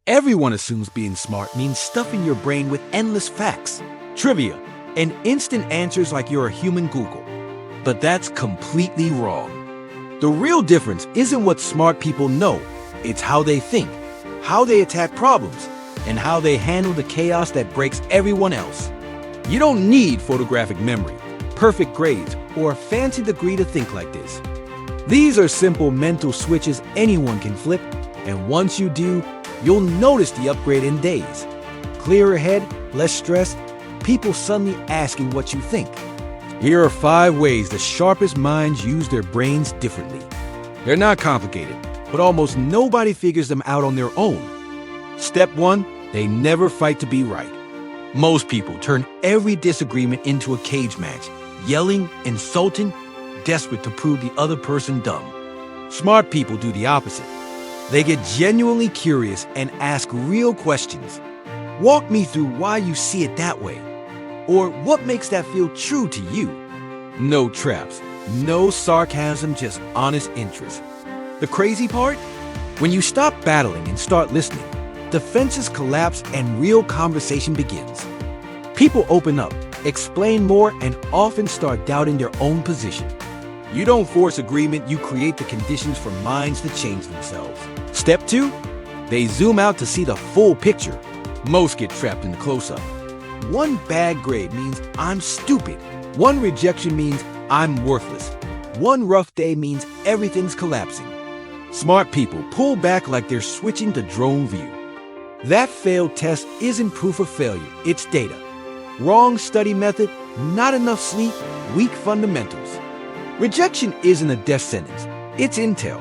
Everyone assumes being smart means stuffing your brain with endless facts, trivia, and instant answers like you're a human Google. But that's completely wrong. The real difference isn't what smart people know, it's how they think, how they attack problems, and how they handle the chaos that breaks everyone else. You don't need photographic memory, perfect grades, or a fancy degree to think like this. These are simple mental switches anyone can flip, and once you do, you'll notice the upgrade in days. Clearer head, less stress, people suddenly asking what you think. Here are 5 ways the sharpest minds use their brains differently. They're not complicated, but almost nobody figures them out on their own. Step 1, they never fight to be right. Most people turn every disagreement into a cage match, yelling, insulting, desperate to prove the other person dumb. Smart people do the opposite. They get genuinely curious and ask real questions. Walk me through why you see it that way. Or what makes that feel true to you? No traps, no sarcasm, just honest interest. The crazy part? When you stop battling and start listening, defenses collapse and real conversation begins. People open up, explain more, and often start doubting their own position. You don't force agreement, you create the conditions for minds to change themselves. Step 2, they zoom out to see the full picture. Most get trapped in the close-up. One bad grade means I'm stupid. One rejection means I'm worthless. One rough day means everything's collapsing. Smart people pull back like they're switching to drone view. That failed test isn't proof of failure, it's data. Wrong study method, not enough sleep, weak fundamentals. Rejection isn't a death sentence, it's intel.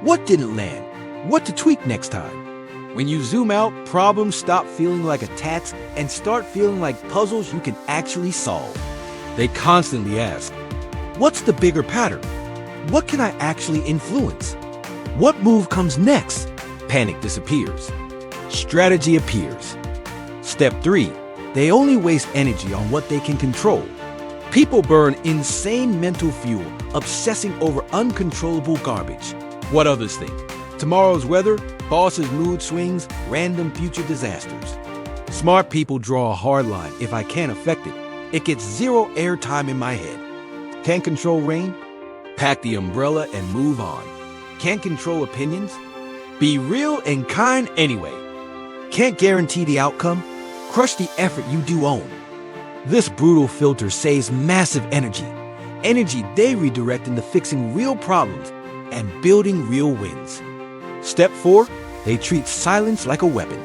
What didn't land? What to tweak next time? When you zoom out, problems stop feeling like attacks and start feeling like puzzles you can actually solve. They constantly ask, what's the bigger pattern? What can I actually influence? What move comes next? Panic disappears. Strategy appears. Step 3, they only waste energy on what they can control. People burn insane mental fuel, obsessing over uncontrollable garbage. What others think? Tomorrow's weather, boss's mood swings, random future disasters. Smart people draw a hard line. If I can't affect it, it gets zero airtime in my head. Can't control rain? Pack the umbrella and move on. Can't control opinions? Be real and kind anyway. Can't guarantee the outcome? Crush the effort you do own. This brutal filter saves massive energy. Energy they redirect into fixing real problems and building real wins. Step 4, they treat silence like a weapon.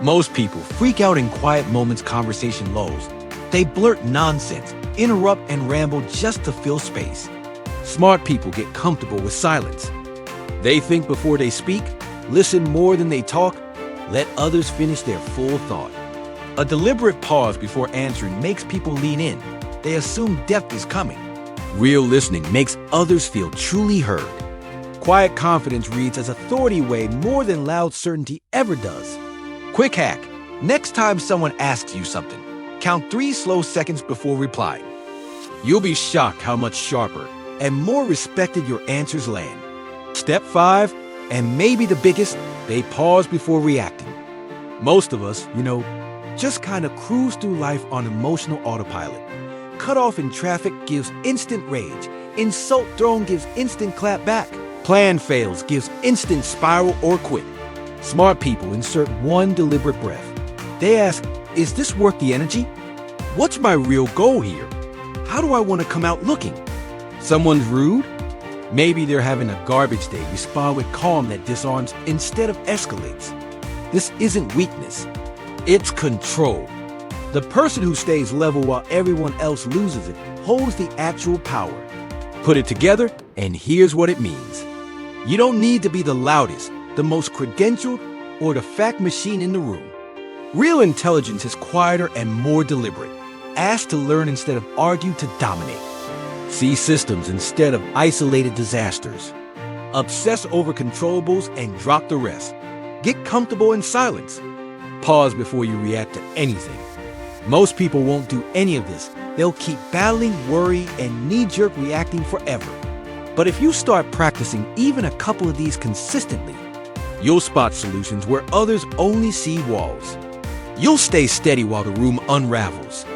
Most people freak out in quiet moments conversation lulls. They blurt nonsense, interrupt and ramble just to fill space. Smart people get comfortable with silence. They think before they speak, listen more than they talk, let others finish their full thought. A deliberate pause before answering makes people lean in. They assume depth is coming. Real listening makes others feel truly heard. Quiet confidence reads as authority way more than loud certainty ever does. Quick hack. Next time someone asks you something, count 3 slow seconds before replying. You'll be shocked how much sharper and more respected your answers land. Step 5, and maybe the biggest, they pause before reacting. Most of us, just kind of cruise through life on emotional autopilot. Cut off in traffic gives instant rage. Insult thrown gives instant clap back. Plan fails gives instant spiral or quit. Smart people insert one deliberate breath. They ask, is this worth the energy? What's my real goal here? How do I want to come out looking? Someone's rude? Maybe they're having a garbage day. Respond with calm that disarms instead of escalates. This isn't weakness. It's control. The person who stays level while everyone else loses it holds the actual power. Put it together, and here's what it means. You don't need to be the loudest, the most credentialed, or the fact machine in the room. Real intelligence is quieter and more deliberate. Ask to learn instead of argue to dominate. See systems instead of isolated disasters. Obsess over controllables and drop the rest. Get comfortable in silence. Pause before you react to anything. Most people won't do any of this. They'll keep battling, worry, and knee-jerk reacting forever. But if you start practicing even a couple of these consistently, You'll spot solutions where others only see walls. You'll stay steady while the room unravels.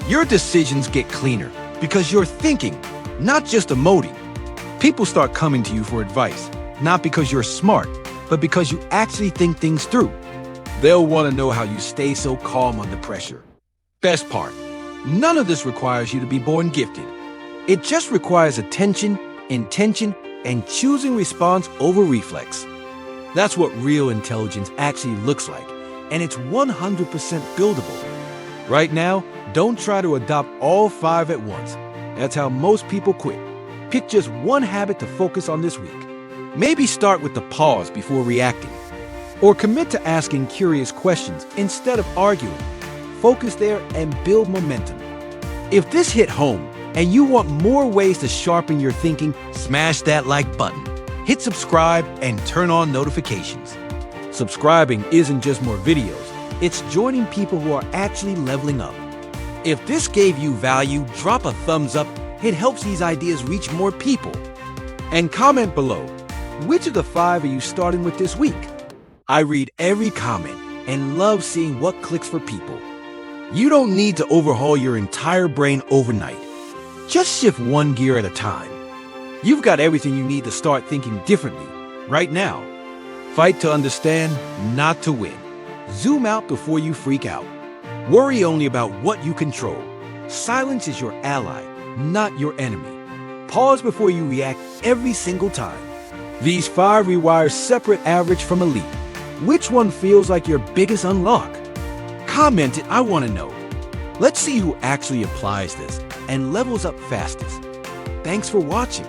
Your decisions get cleaner because you're thinking, not just emoting. People start coming to you for advice, not because you're smart, but because you actually think things through. They'll want to know how you stay so calm under pressure. Best part, none of this requires you to be born gifted. It just requires attention, intention, and choosing response over reflex. That's what real intelligence actually looks like, and it's 100% buildable. Right now, don't try to adopt all 5 at once. That's how most people quit. Pick just one habit to focus on this week. Maybe start with the pause before reacting. Or commit to asking curious questions instead of arguing. Focus there and build momentum. If this hit home and you want more ways to sharpen your thinking, smash that like button. Hit subscribe and turn on notifications. Subscribing isn't just more videos, it's joining people who are actually leveling up. If this gave you value, drop a thumbs up. It helps these ideas reach more people. And comment below, which of the 5 are you starting with this week? I read every comment and love seeing what clicks for people. You don't need to overhaul your entire brain overnight. Just shift one gear at a time. You've got everything you need to start thinking differently right now. Fight to understand, not to win. Zoom out before you freak out. Worry only about what you control. Silence is your ally, not your enemy. Pause before you react every single time. These 5 rewire separate average from elite. Which one feels like your biggest unlock? Comment it, I want to know. Let's see who actually applies this and levels up fastest. Thanks for watching.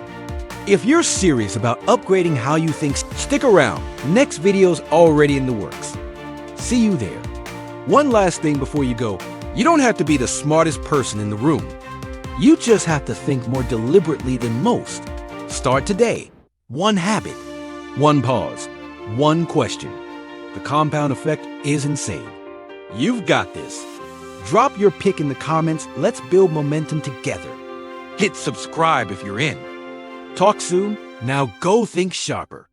If you're serious about upgrading how you think, stick around. Next video's already in the works. See you there. One last thing before you go. You don't have to be the smartest person in the room. You just have to think more deliberately than most. Start today. One habit, one pause, one question. The compound effect is insane. You've got this. Drop your pick in the comments. Let's build momentum together. Hit subscribe if you're in. Talk soon. Now go think sharper.